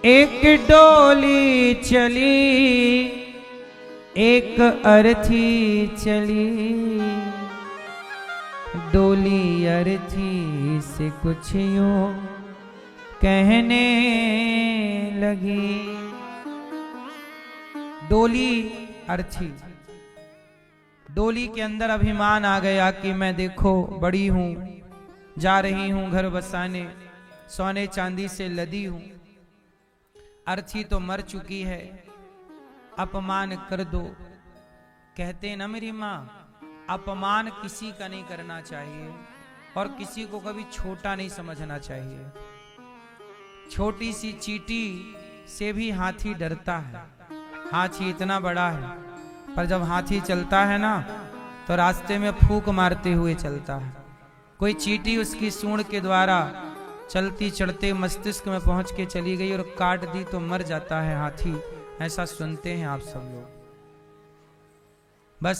एक डोली चली एक अर्थी चली, डोली अर्थी से कुछ यूं कहने लगी। डोली अर्थी, डोली के अंदर अभिमान आ गया कि मैं देखो बड़ी हूं, जा रही हूं घर बसाने, सोने चांदी से लदी हूं। अर्थी तो मर चुकी है, अपमान कर दो। कहते ना मेरी माँ, अपमान किसी का नहीं करना चाहिए और किसी को कभी छोटा नहीं समझना चाहिए। छोटी सी चींटी से भी हाथी डरता है। हाथी इतना बड़ा है, पर जब हाथी चलता है ना तो रास्ते में फूंक मारते हुए चलता है। कोई चींटी उसकी सूंड के द्वारा चलती चढ़ते मस्तिष्क में पहुंच के चली गई और काट दी तो मर जाता है हाथी। ऐसा सुनते हैं आप सब लोग। बस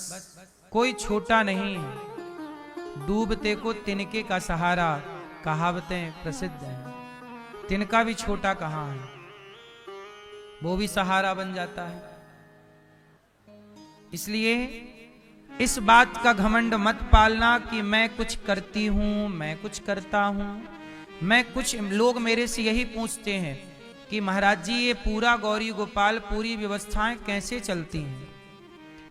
कोई छोटा नहीं है। डूबते को तिनके का सहारा, कहावतें प्रसिद्ध हैं। तिनका भी छोटा कहाँ है, वो भी सहारा बन जाता है। इसलिए इस बात का घमंड मत पालना कि मैं कुछ करती हूं, मैं कुछ करता हूं, मैं कुछ। लोग मेरे से यही पूछते हैं कि महाराज जी ये पूरा गौरी गोपाल पूरी व्यवस्थाएं कैसे चलती हैं।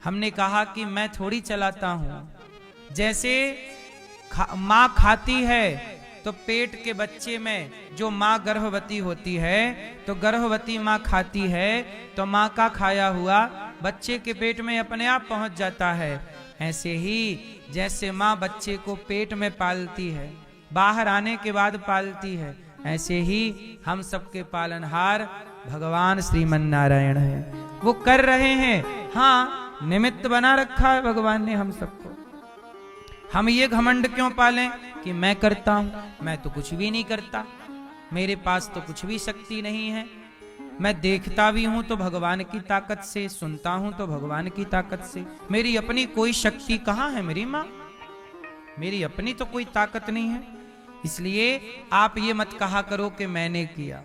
हमने कहा कि मैं थोड़ी चलाता हूं। जैसे माँ खाती है तो पेट के बच्चे में जो माँ गर्भवती होती है तो गर्भवती माँ खाती है तो माँ का खाया हुआ बच्चे के पेट में अपने आप पहुंच जाता है। ऐसे ही जैसे माँ बच्चे को पेट में पालती है, बाहर आने के बाद पालती है, ऐसे ही हम सबके पालनहार भगवान श्रीमन नारायण है। वो कर रहे हैं। हाँ, निमित्त बना रखा है भगवान ने हम सबको। हम ये घमंड क्यों पालें कि मैं करता हूं, मैं तो कुछ भी नहीं करता, मेरे पास तो कुछ भी शक्ति नहीं है। मैं देखता भी हूं तो भगवान की ताकत से, सुनता हूं तो भगवान की ताकत से। मेरी अपनी कोई शक्ति कहां है मेरी मां, मेरी अपनी तो कोई ताकत नहीं है। इसलिए आप ये मत कहा करो कि मैंने किया,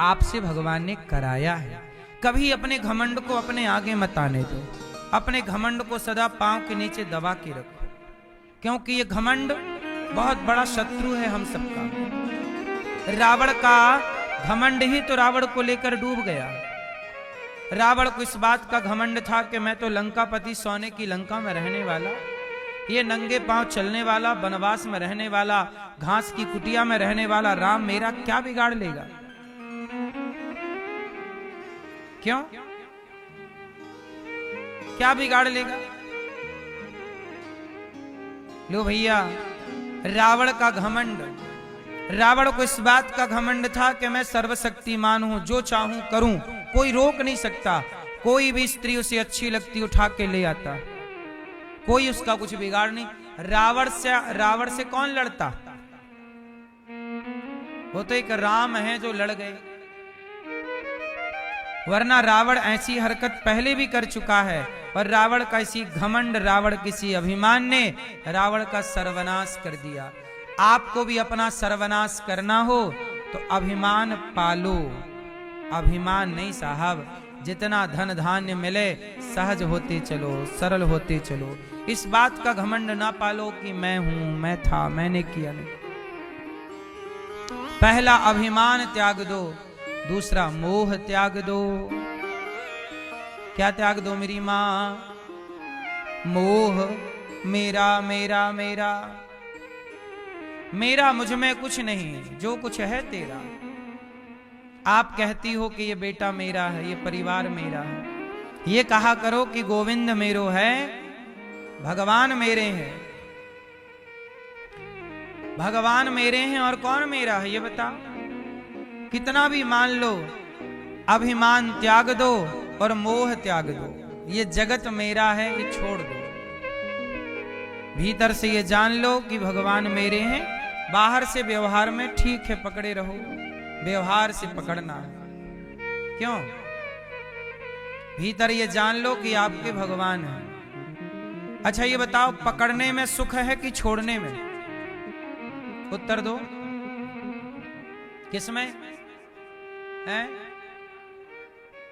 आपसे भगवान ने कराया है। कभी अपने घमंड को अपने आगे मत आने दो। अपने घमंड को सदा पांव के नीचे दबा के रखो, क्योंकि ये घमंड बहुत बड़ा शत्रु है हम सबका। रावण का घमंड ही तो रावण को लेकर डूब गया। रावण को इस बात का घमंड था कि मैं तो लंकापति, सोने की लंका में रहने वाला, ये नंगे पांव चलने वाला, वनवास में रहने वाला, घास की कुटिया में रहने वाला राम मेरा क्या बिगाड़ लेगा। क्यों, क्या बिगाड़ लेगा। लो भैया, रावण का घमंड, रावण को इस बात का घमंड था कि मैं सर्वशक्तिमान हूं, जो चाहूं करूं, कोई रोक नहीं सकता। कोई भी स्त्री उसे अच्छी लगती उठा के ले आता, कोई उसका कुछ बिगाड़ नहीं। रावण से कौन लड़ता, वो तो एक राम है जो लड़ गए। वरना रावण ऐसी हरकत पहले भी कर चुका है, और रावण का इसी घमंड, रावण किसी अभिमान ने रावण का सर्वनाश कर दिया। आपको भी अपना सर्वनाश करना हो तो अभिमान पालो। अभिमान नहीं साहब, जितना धन धान्य मिले सहज होते चलो, सरल होते चलो। इस बात का घमंड ना पालो कि मैं हूं, मैं था, मैंने किया नहीं। पहला अभिमान त्याग दो, दूसरा मोह त्याग दो। क्या त्याग दो मेरी मां? मोह, मेरा मेरा मेरा, मेरा मुझ में कुछ नहीं, जो कुछ है तेरा। आप कहती हो कि ये बेटा मेरा है, ये परिवार मेरा है, ये कहा करो कि गोविंद मेरो है, भगवान मेरे हैं। भगवान मेरे हैं और कौन मेरा है ये बताओ। कितना भी मान लो, अभिमान त्याग दो और मोह त्याग दो। ये जगत मेरा है, ये छोड़ दो। भीतर से ये जान लो कि भगवान मेरे हैं। बाहर से व्यवहार में ठीक है, पकड़े रहो, व्यवहार से पकड़ना है। क्यों? भीतर ये जान लो कि आपके भगवान हैं। अच्छा ये बताओ, पकड़ने में सुख है कि छोड़ने में? उत्तर दो, किसमें? हैं?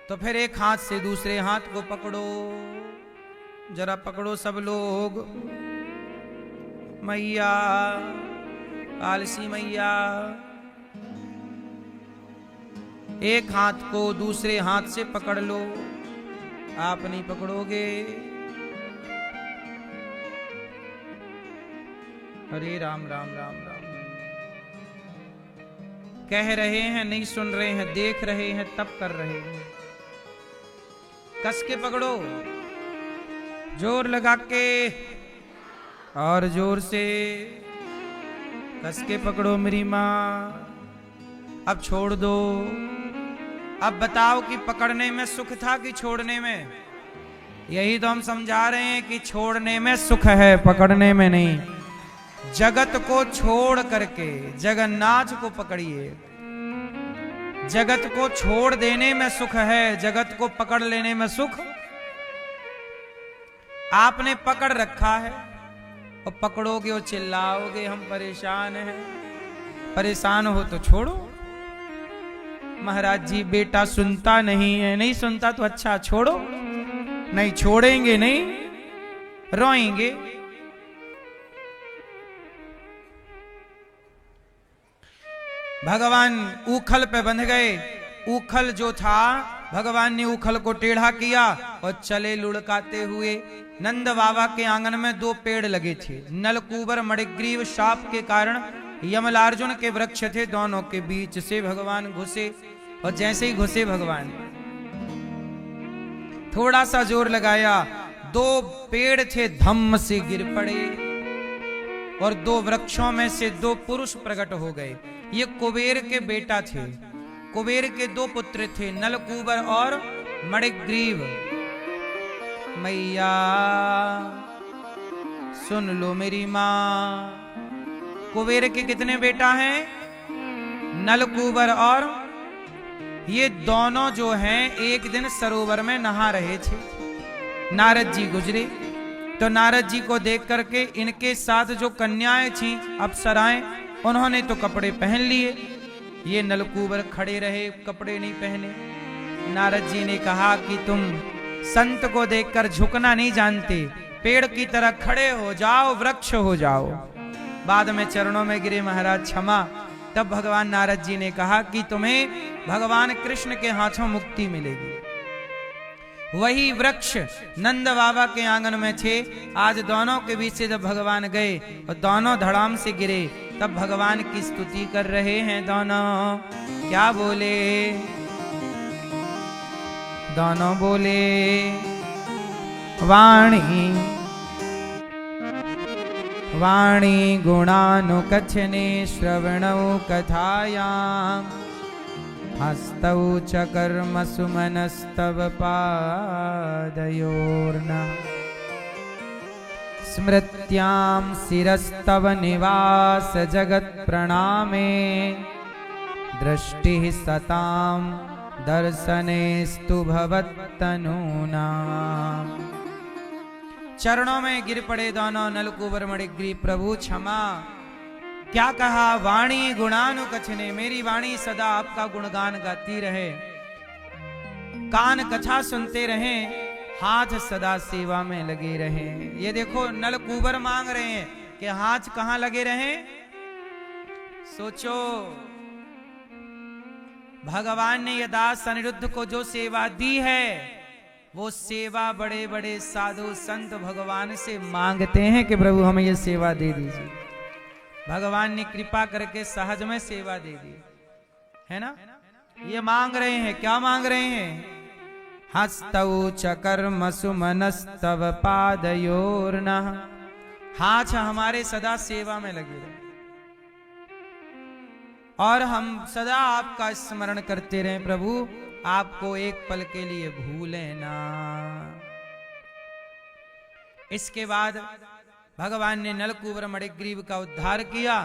तो फिर एक हाथ से दूसरे हाथ को पकड़ो, जरा पकड़ो सब लोग। मैया, आलसी मैया, एक हाथ को दूसरे हाथ से पकड़ लो। आप नहीं पकड़ोगे। हरे राम राम राम राम। कह रहे हैं, नहीं सुन रहे हैं, देख रहे हैं, तब कर रहे हैं। कस के पकड़ो, जोर लगा के और जोर से कस के पकड़ो मेरी माँ। अब छोड़ दो। अब बताओ कि पकड़ने में सुख था कि छोड़ने में? यही तो हम समझा रहे हैं कि छोड़ने में सुख है, पकड़ने में नहीं। जगत को छोड़ करके जगन्नाथ को पकड़िए। जगत को छोड़ देने में सुख है, जगत को पकड़ लेने में सुख। आपने पकड़ रखा है और पकड़ोगे और चिल्लाओगे हम परेशान हैं। परेशान हो तो छोड़ो। महाराज जी, बेटा सुनता नहीं है। नहीं सुनता तो अच्छा, छोड़ो। नहीं छोड़ेंगे, नहीं रोएंगे। भगवान ऊखल पे बंध गए। ऊखल जो था, भगवान ने ऊखल को टेढ़ा किया और चले लुढ़काते हुए। नंद बाबा के आंगन में दो पेड़ लगे थे। नलकूबर मणिग्रीव शाप के कारण यमलार्जुन के वृक्ष थे। दोनों के बीच से भगवान घुसे और जैसे ही घुसे भगवान थोड़ा सा जोर लगाया, दो पेड़ थे धम्म से गिर पड़े और दो वृक्षों में से दो पुरुष प्रकट हो गए। ये कुबेर के बेटा थे। कुबेर के दो पुत्र थे, नलकूबर और मणिग्रीव। मैया सुन लो मेरी माँ। कुबेर के कितने बेटा हैं? नलकूबर और ये दोनों जो हैं एक दिन सरोवर में नहा रहे थे। नारद जी गुजरे तो नारद जी को देख करके इनके साथ जो कन्याएं थी, अप्सराएं, उन्होंने तो कपड़े पहन लिए। ये नलकूबर खड़े रहे, कपड़े नहीं पहने। नारद जी ने कहा कि तुम संत को देखकर झुकना नहीं जानते, पेड़ की तरह खड़े हो जाओ, वृक्ष हो जाओ। बाद में चरणों में गिरे, महाराज क्षमा। तब भगवान नारद जी ने कहा कि तुम्हें भगवान कृष्ण के हाथों मुक्ति मिलेगी। वही वृक्ष नंद बाबा के आंगन में थे। आज दोनों के बीच से जब भगवान गए और दोनों धड़ाम से गिरे, तब भगवान की स्तुति कर रहे हैं। दोनों क्या बोले? दोनों बोले, वाणी वाणी गुणानुकथने श्रवणौ कथायां हस्तौ च कर्मसु मनस्तव पादयोर्न स्मृत्यां शिरस्तव निवास जगत् प्रणामे दृष्टिः सतां दर्शनेस्तु भवत्तनूना। चरणों में गिर पड़े दोनों नलकूबर मणिग्रीव। प्रभु क्षमा। क्या कहा? वाणी गुणानुकथने, मेरी वाणी सदा आपका गुणगान गाती रहे, कान कथा सुनते रहें, हाथ सदा सेवा में लगे रहें। ये देखो नलकूबर मांग रहे हैं कि हाथ कहां लगे रहें। सोचो, भगवान ने यदास अनिरुद्ध को जो सेवा दी है, वो सेवा बड़े बड़े साधु संत भगवान से मांगते हैं कि प्रभु हमें ये सेवा दे दीजिए। भगवान ने कृपा करके सहज में सेवा दे दी है ना। ये मांग रहे हैं, क्या मांग रहे हैं? हस्तौ च कर्मसु मनस्तव पादयोर्नः, हाथ हमारे सदा सेवा में लगे रहे और हम सदा आपका स्मरण करते रहें। प्रभु आपको एक पल के लिए भूलें ना। इसके बाद भगवान ने नलकूबर मणिग्रीव का उद्धार किया।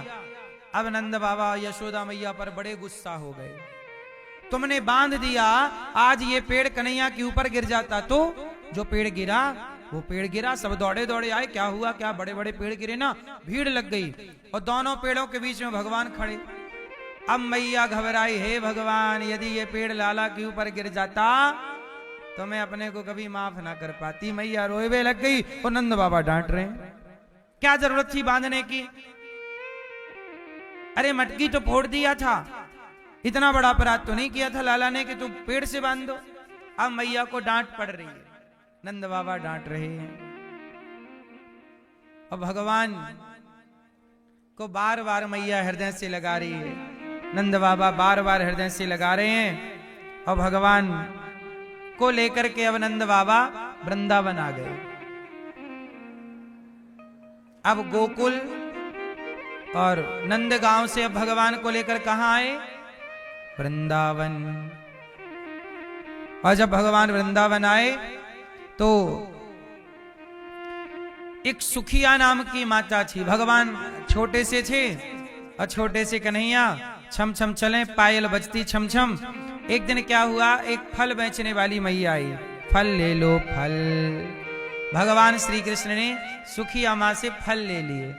अब नंद बाबा यशोदा मैया पर बड़े गुस्सा हो गए। तुमने बांध दिया, आज ये पेड़ कन्हैया के ऊपर गिर जाता तो? जो पेड़ गिरा वो पेड़ गिरा, सब दौड़े दौड़े आए। क्या हुआ? क्या बड़े बड़े पेड़ गिरे ना, भीड़ लग गई और दोनों पेड़ों के बीच में भगवान खड़े। अब मैया घबराई, हे भगवान यदि ये पेड़ लाला के ऊपर गिर जाता तो मैं अपने को कभी माफ ना कर पाती। मैया रोए लग गई और नंद बाबा डांट रहे हैं, क्या जरूरत थी बांधने की? अरे मटकी तो फोड़ दिया था, इतना बड़ा अपराध तो नहीं किया था लाला ने कि तू पेड़ से बांध दो। अब मैया को डांट पड़ रही है, नंद बाबा डांट रहे हैं और भगवान को बार बार मैया हृदय से लगा रही है, नंद बाबा बार बार हृदय से लगा रहे हैं और भगवान को लेकर के अब नंद बाबा वृंदावन आ गए। अब गोकुल और नंद गांव से अब भगवान को लेकर कहां आए? वृंदावन। और जब भगवान वृंदावन आए तो एक सुखिया नाम की माता थी। भगवान छोटे से थे और छोटे से कन्हैया छम छम चले, पायल बजती छम छम। एक दिन क्या हुआ, एक फल बेचने वाली मैया आई, फल ले लो फल। भगवान श्री कृष्ण ने सुखिया माँ से फल ले लिए,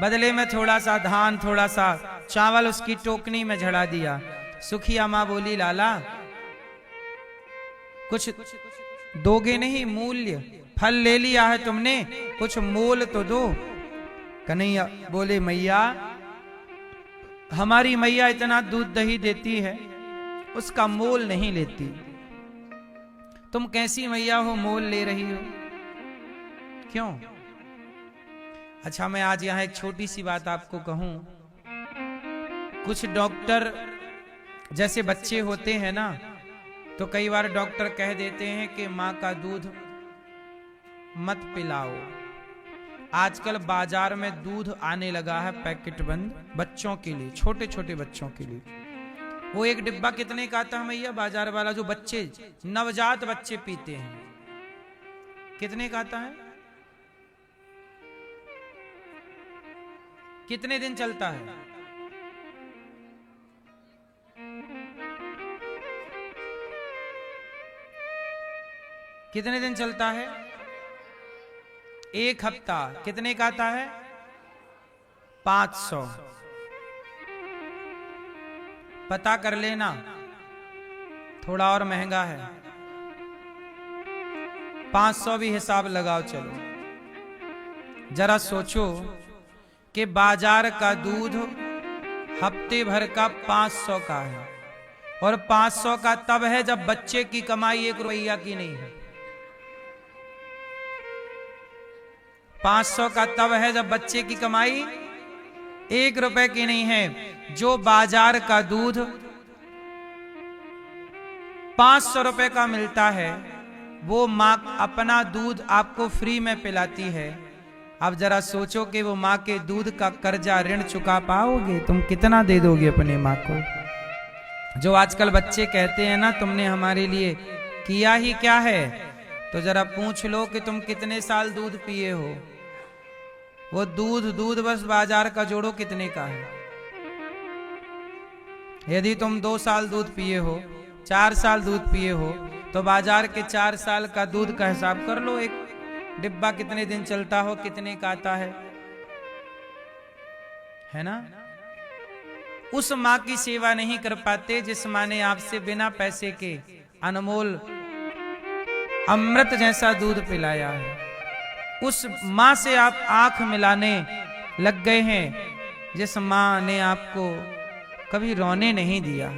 बदले में थोड़ा सा धान थोड़ा सा चावल उसकी टोकनी में झड़ा दिया। सुखिया माँ बोली, लाला कुछ दोगे नहीं मूल्य? फल ले लिया है तुमने, कुछ मोल तो दो। कन्हैया बोले, मैया हमारी मैया इतना दूध दही देती है, उसका मोल नहीं लेती। तुम कैसी मैया हो, मोल ले रही हो? क्यों? अच्छा मैं आज यहां एक छोटी सी बात आपको कहूं। कुछ डॉक्टर जैसे बच्चे होते हैं ना, तो कई बार डॉक्टर कह देते हैं कि मां का दूध मत पिलाओ। आजकल बाजार में दूध आने लगा है पैकेट बंद, बच्चों के लिए, छोटे छोटे बच्चों के लिए। वो एक डिब्बा कितने का आता है मैया? बाजार वाला जो बच्चे नवजात बच्चे पीते हैं, कितने का आता है? कितने दिन चलता है? कितने दिन चलता है? एक हफ्ता। कितने का आता है? 500। पता कर लेना, थोड़ा और महंगा है। 500 भी हिसाब लगाओ। चलो जरा सोचो कि बाजार का दूध हफ्ते भर का 500 का है, और 500 का तब है जब बच्चे की कमाई 1 रुपया की नहीं है। 500 का तब है जब बच्चे की कमाई 1 रुपए की नहीं है। जो बाजार का दूध 500 रुपए का मिलता है, वो माँ अपना दूध आपको फ्री में पिलाती है। अब जरा सोचो कि वो माँ के दूध का कर्जा ऋण चुका पाओगे? तुम कितना दे दोगे अपने माँ को? जो आजकल बच्चे कहते हैं ना, तुमने हमारे लिए किया ही क्या है, तो जरा पूछ लो कि तुम कितने साल दूध पिए हो। वो दूध बस बाजार का जोड़ो कितने का है। यदि तुम 2 साल दूध पिए हो, 4 साल दूध पिए हो, तो बाजार के 4 साल का दूध का हिसाब कर लो। एक डिब्बा कितने दिन चलता हो, कितने का आता है ना? उस माँ की सेवा नहीं कर पाते जिस माँ ने आपसे बिना पैसे के अनमोल अमृत जैसा दूध पिलाया है। उस माँ से आप आंख मिलाने लग गए हैं जिस माँ ने आपको कभी रोने नहीं दिया।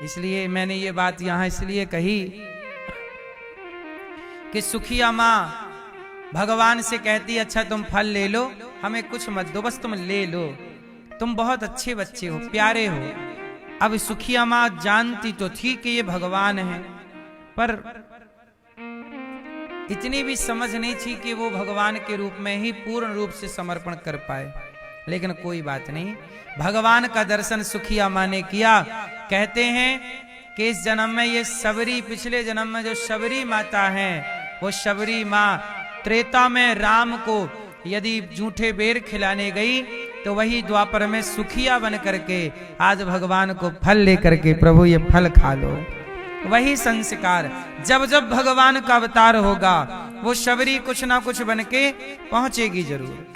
इसलिए मैंने ये बात यहां इसलिए कही कि सुखिया माँ भगवान से कहती, अच्छा तुम फल ले लो, हमें कुछ मत दो, बस तुम ले लो, तुम बहुत अच्छे बच्चे हो, प्यारे हो। अब सुखिया माँ जानती तो थी कि ये भगवान है, पर इतनी भी समझ नहीं थी कि वो भगवान के रूप में ही पूर्ण रूप से समर्पण कर पाए। लेकिन कोई बात नहीं, भगवान का दर्शन सुखिया माँ ने किया। कहते हैं कि इस जन्म में ये शबरी, पिछले जन्म में जो शबरी माता है, वो शबरी माँ त्रेता में राम को यदि जूठे बेर खिलाने गई, तो वही द्वापर में सुखिया बन करके आज भगवान को फल लेकर के, प्रभु ये फल खा लो। वही संस्कार जब जब भगवान का अवतार होगा, वो शबरी कुछ ना कुछ बन के पहुंचेगी जरूर।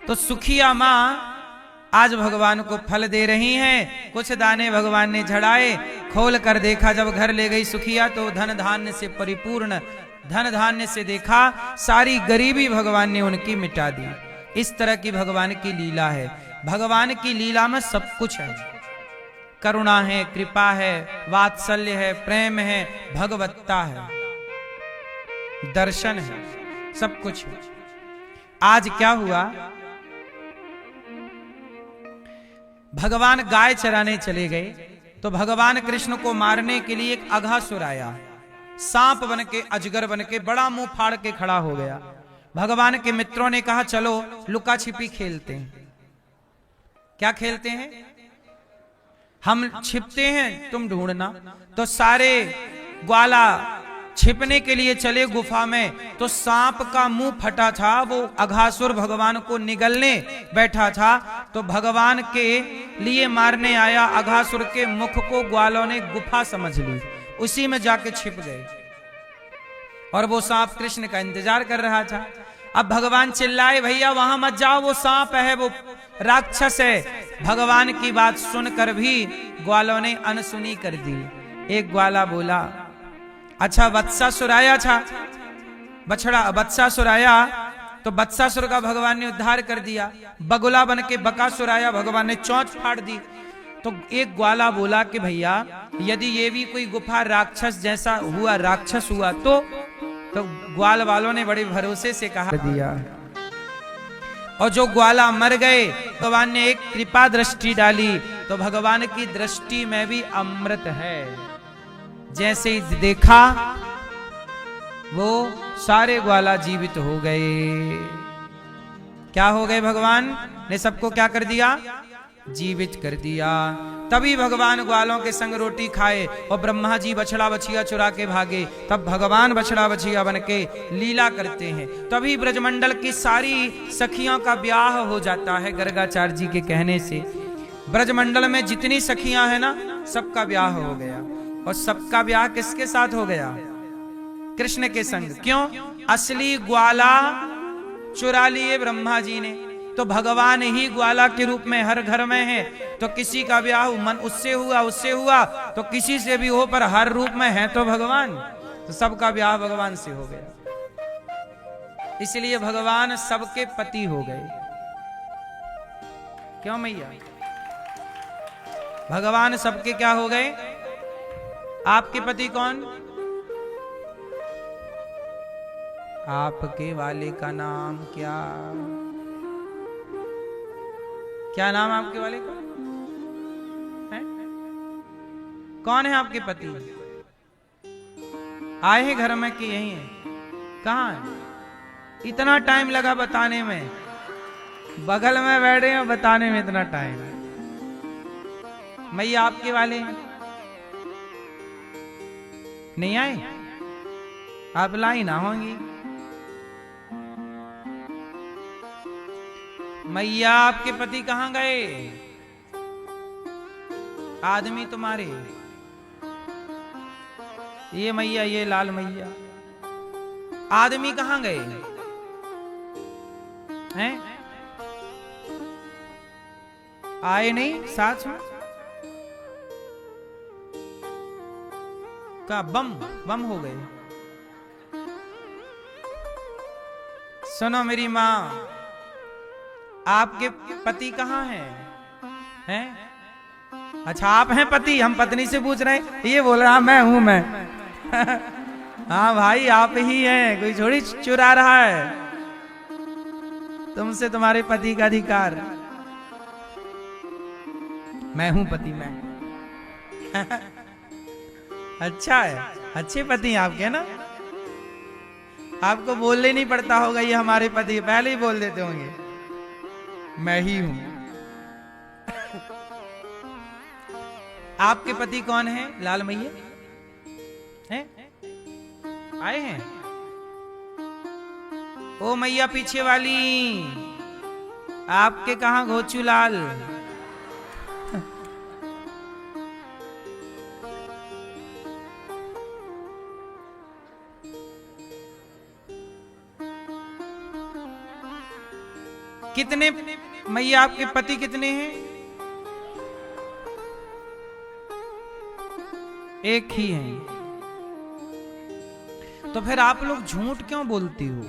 तो सुखिया माँ आज भगवान को फल दे रही हैं। कुछ दाने भगवान ने झड़ाए, खोल कर देखा, जब घर ले गई सुखिया तो धन धान्य से परिपूर्ण, धन धान्य से देखा सारी गरीबी भगवान ने उनकी मिटा दी। इस तरह की भगवान की लीला है। भगवान की लीला में सब कुछ है, करुणा है, कृपा है, वात्सल्य है, प्रेम है, भगवत्ता है, दर्शन है, सब कुछ है। आज क्या हुआ, भगवान गाय चराने चले गए तो भगवान कृष्ण को मारने के लिए एक अघासुर आया, सांप बन के, अजगर बन के, बड़ा मुंह फाड़ के खड़ा हो गया। भगवान के मित्रों ने कहा चलो लुका छिपी खेलते हैं। क्या खेलते हैं? हम छिपते हैं, तुम ढूंढना। तो सारे ग्वाला छिपने के लिए चले गुफा में, तो सांप का मुंह फटा था, वो अघासुर भगवान को निगलने बैठा था। तो भगवान के लिए मारने आया अघासुर के मुख को ग्वालों ने गुफा समझ ली, उसी में जाके छिप गए और वो सांप कृष्ण का इंतजार कर रहा था। अब भगवान चिल्लाए, भैया वहां मत जाओ, वो सांप है, वो राक्षस है। भगवान की बात सुनकर भी ग्वालों ने अनसुनी कर दी। एक ग्वाला बोला, अच्छा वत्सासुर आया था, बछड़ा वत्सासुर आया तो वत्सासुर का भगवान ने उद्धार कर दिया। बगुला बन के बकासुर आया, भगवान ने चोंच फाड़ दी। तो एक ग्वाला बोला कि भैया यदि ये भी कोई गुफा राक्षस जैसा हुआ, राक्षस हुआ तो ग्वाल वालों ने बड़े भरोसे से कहा दिया। और जो ग्वाला मर गए, भगवान ने एक कृपा दृष्टि डाली, तो भगवान की दृष्टि में भी अमृत है। जैसे ही देखा वो सारे ग्वाला जीवित हो गए। क्या हो गए? भगवान ने सबको क्या कर दिया? जीवित कर दिया। तभी भगवान ग्वालों के संग रोटी खाए और ब्रह्मा जी बछड़ा बछिया चुरा के भागे। तब भगवान बछड़ा बछिया बन के लीला करते हैं। तभी ब्रजमंडल की सारी सखियों का ब्याह हो जाता है गर्गाचार्य जी के कहने से। ब्रजमंडल में जितनी सखियां हैं ना, सबका ब्याह हो गया। और सबका ब्याह किसके साथ हो गया? कृष्ण के संग। क्यों? असली ग्वाला चुरा लिए ब्रह्मा जी ने, तो भगवान ही ग्वाला के रूप में हर घर में है। तो किसी का ब्याह मन उससे हुआ तो किसी से भी हो, पर हर रूप में है तो भगवान, तो सबका ब्याह भगवान से हो गया। इसलिए भगवान सबके पति हो गए। क्यों मैया? भगवान सबके क्या हो गए? आपके पति कौन? आपके वाले का नाम क्या? क्या नाम आपके वाले का है? कौन है आपके पति? आए हैं घर में कि यही है? कहाँ है? इतना टाइम लगा बताने में, बगल में बैठे हैं, बताने में इतना टाइम। मैया आपके वाले हैं? नहीं आए? आप लाई ना होंगी। मैया आपके पति कहां गए? आदमी तुम्हारे, ये मैया, ये लाल मैया, आदमी कहां गए हैं? आए नहीं साथ में? का बम हो गए? सुनो मेरी माँ, आपके पति कहाँ हैं? अच्छा आप हैं पति, हम पत्नी से पूछ रहे हैं। ये बोल रहा मैं हूं मैं। हाँ भाई आप ही हैं, कोई थोड़ी चुरा रहा है। तुमसे तुम्हारे पति का अधिकार। मैं हूं पति, मैं। अच्छा है, अच्छे पति हैं आपके ना। आपको बोलने नहीं पड़ता होगा ये हमारे पति, पहले ही बोल देते होंगे मैं ही हूं। आपके पति कौन है? लाल मैया हैं? आए हैं? ओ मैया पीछे वाली, आपके कहां घोचू लाल? मैया आपके पति कितने हैं? एक ही हैं। तो फिर आप लोग झूठ क्यों बोलती हो?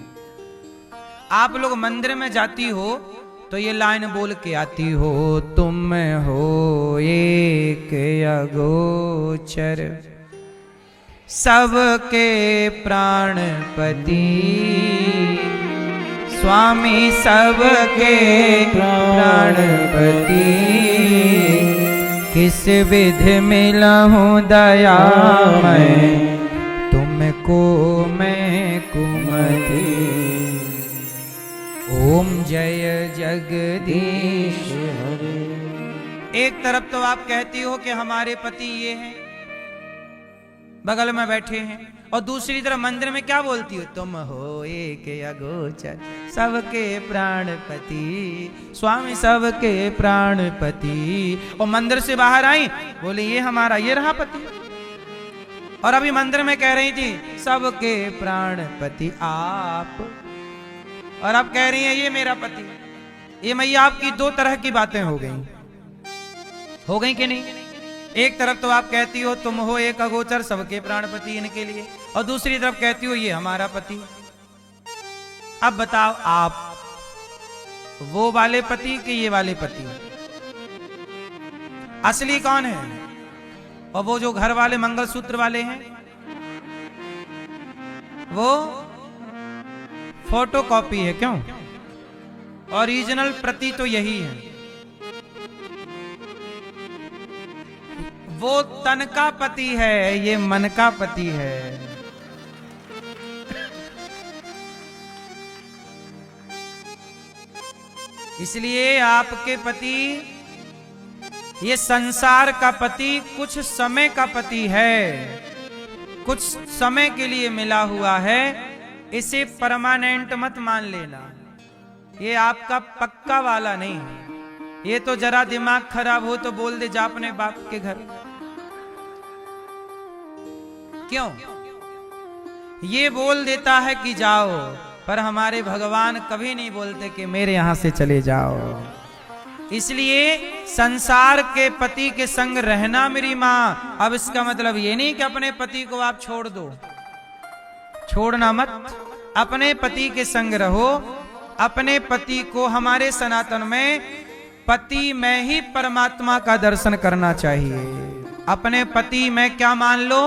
आप लोग मंदिर में जाती हो तो ये लाइन बोल के आती हो, तुम हो एक अगोचर सबके प्राणपति, स्वामी सबके प्राणपति, किस विधि मिलहूं दया मैं तुमको मैं कुमति। ओम जय जगदीश हरे। एक तरफ तो आप कहती हो कि हमारे पति ये हैं, बगल में बैठे हैं, और दूसरी तरफ मंदिर में क्या बोलती हो? तुम हो एक अगोचर सबके प्राणपति, स्वामी सबके प्राणपति। और मंदिर से बाहर आई, बोले ये हमारा, ये रहा पति। और अभी मंदिर में कह रही थी सबके प्राणपति आप, और आप कह रही हैं ये मेरा पति। ये मैया आपकी दो तरह की बातें हो गई कि नहीं? एक तरफ तो आप कहती हो तुम हो एक अगोचर सबके प्राणपति इनके लिए, और दूसरी तरफ कहती हो ये हमारा पति। अब बताओ आप वो वाले पति कि ये वाले पति? असली कौन है? और वो जो घर वाले मंगलसूत्र वाले हैं वो फोटो कॉपी है। क्यों? ओरिजिनल प्रति तो यही है। वो तन का पति है, ये मन का पति है। इसलिए आपके पति, ये संसार का पति कुछ समय का पति है, कुछ समय के लिए मिला हुआ है। इसे परमानेंट मत मान लेना, ये आपका पक्का वाला नहीं है। ये तो जरा दिमाग खराब हो तो बोल दे जा अपने बाप के घर। क्यों? ये बोल देता है कि जाओ, पर हमारे भगवान कभी नहीं बोलते कि मेरे यहां से चले जाओ। इसलिए संसार के पति के संग रहना मेरी मां, अब इसका मतलब ये नहीं कि अपने पति को आप छोड़ दो, छोड़ना मत। अपने पति के संग रहो। अपने पति को, हमारे सनातन में पति में ही परमात्मा का दर्शन करना चाहिए। अपने पति में क्या मान लो?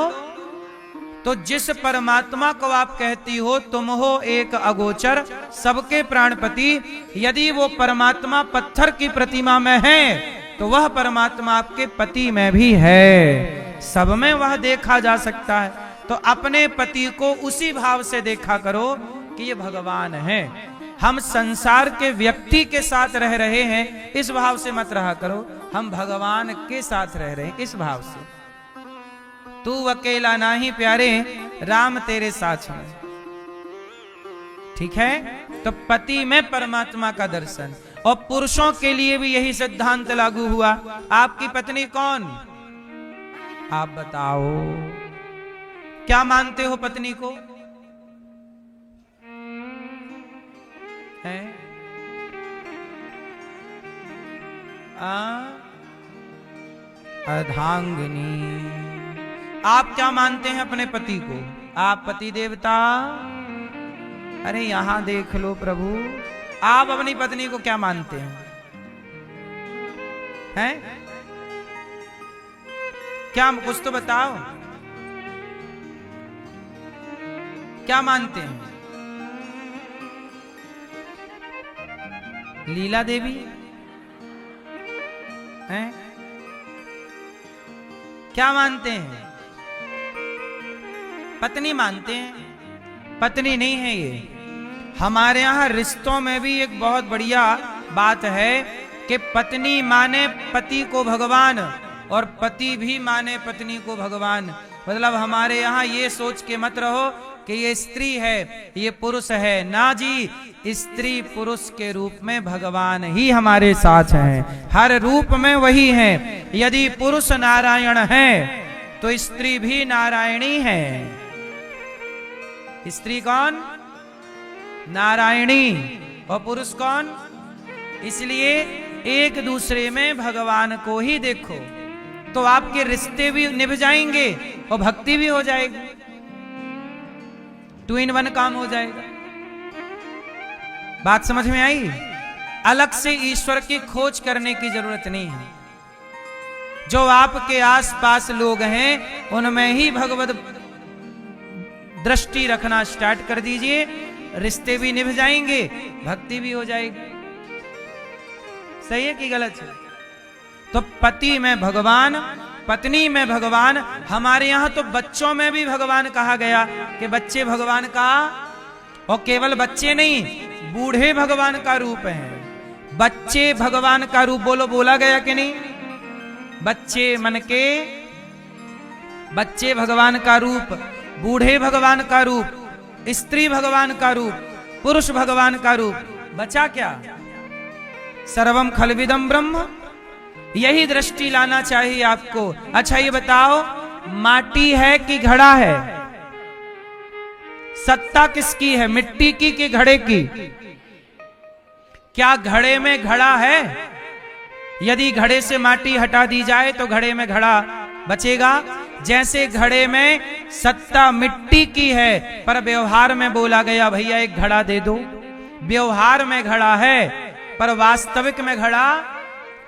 तो जिस परमात्मा को आप कहती हो तुम हो एक अगोचर सबके प्राणपति, यदि वो परमात्मा पत्थर की प्रतिमा में है तो वह परमात्मा आपके पति में भी है, सब में वह देखा जा सकता है। तो अपने पति को उसी भाव से देखा करो कि ये भगवान है। हम संसार के व्यक्ति के साथ रह रहे हैं इस भाव से मत रहा करो, हम भगवान के साथ रह रहे हैं इस भाव से। तू अकेला नाही प्यारे, राम तेरे साथ में। ठीक है? तो पति में परमात्मा का दर्शन। और पुरुषों के लिए भी यही सिद्धांत लागू हुआ। आपकी पत्नी कौन? आप बताओ, क्या मानते हो पत्नी को? है? अर्धांगिनी। आप क्या मानते हैं अपने पति को? आप पति देवता? अरे यहां देख लो प्रभु, आप अपनी पत्नी को क्या मानते हैं? हैं? क्या, कुछ तो बताओ, क्या मानते हैं? लीला देवी हैं? क्या मानते हैं? पत्नी मानते हैं। पत्नी नहीं है ये। हमारे यहाँ रिश्तों में भी एक बहुत बढ़िया बात है कि पत्नी माने पति को भगवान और पति भी माने पत्नी को भगवान। मतलब हमारे यहाँ ये सोच के मत रहो कि ये स्त्री है ये पुरुष है, ना जी, स्त्री पुरुष के रूप में भगवान ही हमारे साथ हैं, हर रूप में वही हैं। यदि पुरुष नारायण है तो स्त्री भी नारायणी है। स्त्री कौन? नारायणी। और पुरुष कौन? इसलिए एक दूसरे में भगवान को ही देखो, तो आपके रिश्ते भी निभ जाएंगे और भक्ति भी हो जाएगी, 2 in 1 काम हो जाएगा। बात समझ में आई? अलग से ईश्वर की खोज करने की जरूरत नहीं है। जो आपके आसपास लोग हैं उनमें ही भगवत दृष्टि रखना स्टार्ट कर दीजिए, रिश्ते भी निभ जाएंगे, भक्ति भी हो जाएगी। सही है कि गलत है? तो पति में भगवान, पत्नी में भगवान। हमारे यहां तो बच्चों में भी भगवान कहा गया कि बच्चे भगवान का, और केवल बच्चे नहीं, बूढ़े भगवान का रूप है। बच्चे भगवान का रूप, बोलो, बोला गया कि नहीं? बच्चे मन के, बच्चे भगवान का रूप, बूढ़े भगवान का रूप, स्त्री भगवान का रूप, पुरुष भगवान का रूप। बचा क्या? सर्वम खलविदम ब्रह्म। यही दृष्टि लाना चाहिए आपको। अच्छा ये बताओ, माटी है कि घड़ा है? सत्ता किसकी है, मिट्टी की कि घड़े की? क्या घड़े में घड़ा है? यदि घड़े से माटी हटा दी जाए तो घड़े में घड़ा बचेगा। जैसे घड़े में सत्ता मिट्टी की है, पर व्यवहार में बोला गया भैया एक घड़ा दे दो। व्यवहार में घड़ा है, पर वास्तविक में घड़ा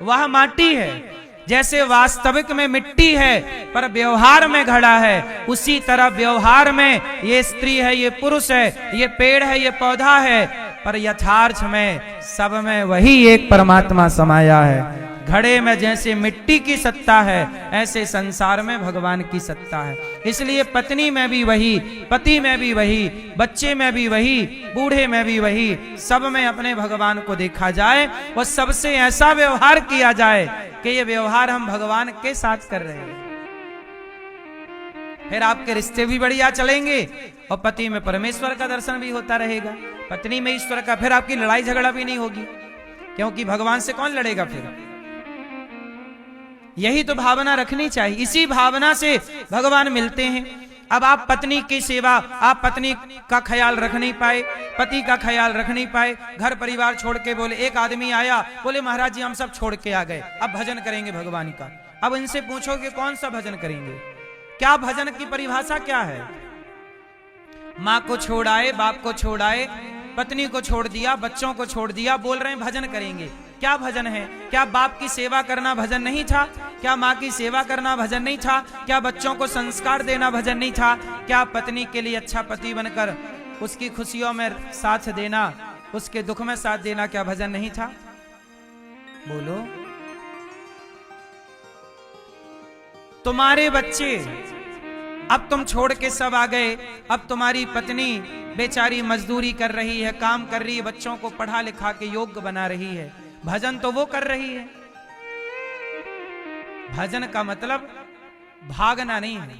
वह माटी है। जैसे वास्तविक में मिट्टी है पर व्यवहार में घड़ा है, उसी तरह व्यवहार में ये स्त्री है, ये पुरुष है, ये पेड़ है, ये पौधा है, पर यथार्थ में सब में वही एक परमात्मा समाया है। घड़े में जैसे मिट्टी की सत्ता है, ऐसे संसार में भगवान की सत्ता है। इसलिए पत्नी में भी वही, पति में भी वही, बच्चे में भी वही, बूढ़े में भी वही, सब में अपने भगवान को देखा जाए और सबसे ऐसा व्यवहार किया जाए कि ये व्यवहार हम भगवान के साथ कर रहे हैं। फिर आपके रिश्ते भी बढ़िया चलेंगे और पति में परमेश्वर का दर्शन भी होता रहेगा, पत्नी में ईश्वर का। फिर आपकी लड़ाई झगड़ा भी नहीं होगी, क्योंकि भगवान से कौन लड़ेगा फिर? यही तो भावना रखनी चाहिए। इसी भावना से भगवान मिलते हैं। अब आप पत्नी की सेवा, आप पत्नी का ख्याल रख नहीं पाए, पति का ख्याल रख नहीं पाए, घर परिवार छोड़ के बोले, एक आदमी आया बोले महाराज जी हम सब छोड़ के आ गए, अब भजन करेंगे भगवान का। अब इनसे पूछोगे कौन सा भजन करेंगे? क्या भजन की परिभाषा क्या है? माँ को छोड़ आए, बाप को छोड़ आए, पत्नी को छोड़ दिया, बच्चों को छोड़ दिया, बोल रहे हैं भजन करेंगे। क्या भजन है? क्या बाप की सेवा करना भजन नहीं था? क्या माँ की सेवा करना भजन नहीं था? क्या बच्चों को संस्कार देना भजन नहीं था? क्या पत्नी के लिए अच्छा पति बनकर उसकी खुशियों में साथ देना, उसके दुख में साथ देना क्या भजन नहीं था? बोलो। तुम्हारे बच्चे अब तुम छोड़ के सब आ गए, अब तुम्हारी पत्नी बेचारी मजदूरी कर रही है, काम कर रही है, बच्चों को पढ़ा लिखा के योग्य बना रही है, भजन तो वो कर रही है। भजन का मतलब भागना नहीं है।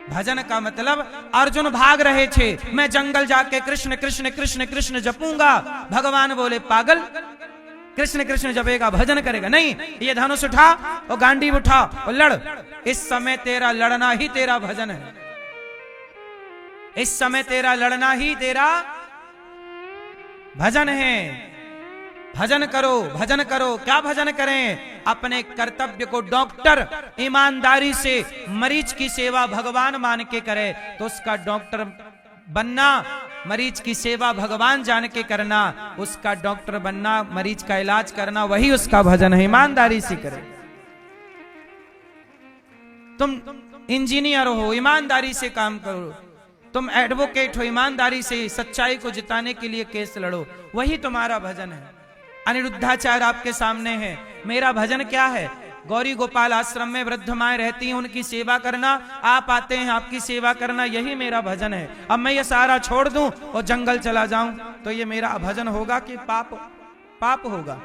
भजन का मतलब अर्जुन भाग रहे थे, मैं जंगल जाके कृष्ण कृष्ण कृष्ण कृष्ण जपूंगा। भगवान बोले पागल, कृष्ण कृष्ण जपेगा भजन करेगा? नहीं, ये धनुष उठा और गांडी उठा और लड़। इस समय तेरा लड़ना ही तेरा भजन है। इस समय तेरा लड़ना ही तेरा भजन है। भजन करो, भजन करो। क्या भजन करें? अपने कर्तव्य को डॉक्टर ईमानदारी से मरीज की सेवा भगवान मान के करे तो उसका डॉक्टर बनना, मरीज की सेवा भगवान जान के करना, उसका डॉक्टर बनना, मरीज का इलाज करना, वही उसका भजन है। ईमानदारी से करे। तुम इंजीनियर हो, ईमानदारी से काम करो। तुम एडवोकेट हो, ईमानदारी से सच्चाई को जिताने के लिए केस लड़ो, वही तुम्हारा भजन है। अनिरुद्धाचार्य आपके सामने है। मेरा भजन क्या है? गौरी गोपाल आश्रम में वृद्ध माएं रहती हैं, उनकी सेवा करना, आप आते हैं आपकी सेवा करना, यही मेरा भजन है। अब मैं ये सारा छोड़ दूं और जंगल चला जाऊं तो ये मेरा भजन होगा कि पाप होगा?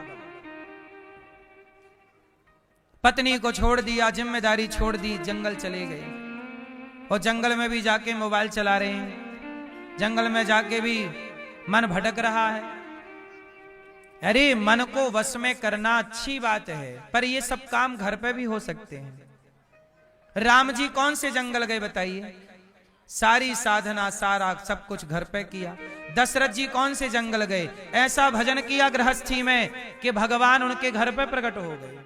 पत्नी को छोड़ दिया, जिम्मेदारी छोड़ दी, जंगल चले गए और जंगल में भी जाके मोबाइल चला रहे हैं, जंगल में जाके भी मन भटक रहा है। अरे मन को वश में करना अच्छी बात है, पर ये सब काम घर पे भी हो सकते हैं। राम जी कौन से जंगल गए बताइए? सारी साधना सारा सब कुछ घर पे किया। दशरथ जी कौन से जंगल गए, ऐसा भजन किया गृहस्थी में कि भगवान उनके घर पे प्रकट हो गए।